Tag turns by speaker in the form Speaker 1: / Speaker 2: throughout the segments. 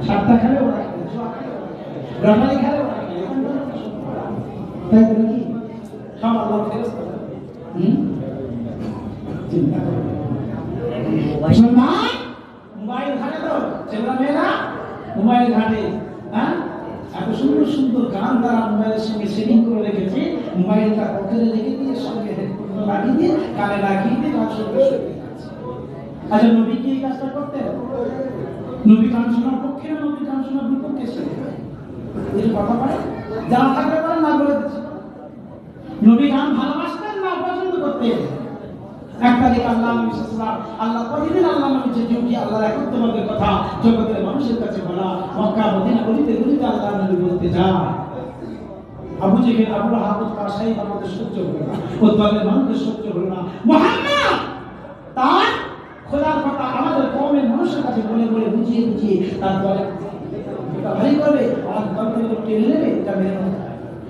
Speaker 1: সাতটা খেলে ওরা রমালি খেলে ওরা তাই তো নাকি সব আল্লাহ ফেরেশতা চিন্তা করো মুসলমান মোবাইল ঘাটে তো ছেলেরা মেয়েরা মোবাইল ঘাটে হ্যাঁ এত সুন্দর সুন্দর গান তারা মোবাইলের সঙ্গে সেটিং করে রেখেছে মোবাইলটা পকেটে রেখে দিয়ে সঙ্গে হেডফোন লাগিয়ে দিয়ে কানে লাগিয়ে দিয়ে গান শুনতে শুনতে আচ্ছা নবী কি এই কাজটা করতেন নবী গান শোনার পক্ষে না নবী গান শোনার বিপক্ষে এই কথা বলে যারা থাকতে পারে না বলে দিচ্ছে নবী গান ভালোবাসতেন না পছন্দ করতেন এক তারিখ আল্লাহ নবী সাল্লাল্লাহু আল্লাহ প্রতিদিন আল্লাহ নবীর যে ডিউটি আল্লাহর একত্ববাদের কথা জগতের মানুষের কাছে বলা মক্কা মদিনা গলিতে গলিতে আল্লাহ নবী বলতে যায় আবু জেহেল আবু লাহাব কাসাই আমাদের সহ্য হলো না উদ্বাদের মানুষদের সহ্য হলো না মুহাম্মদ তার খোদার কথা আমাদের কওমের মানুষের কাছে বলে বলে বুঝিয়ে বুঝিয়ে তার দলে এটা ভারী করবে আর দলে টেনে নেবে এটা মেনে নেবে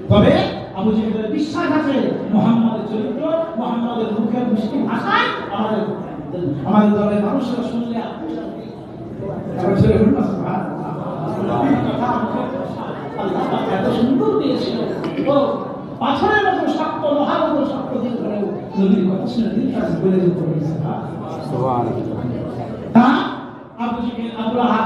Speaker 1: তবে আবু জেহেলের বিশ্বাস আছে মুহাম্মাদের চরিত্র মুহাম্মাদের মুখের মিষ্টি ভাষায় আমাদের দলের মানুষরা শুনলে এত সুন্দর দিয়েছিল ও পাথরের মতো শক্ত লোহার মতো শক্ত দিন ধরেও নদীর কথা শুনে দিন কাছে বলে যেতে পারছে আবু জেহেল আবু লাহাব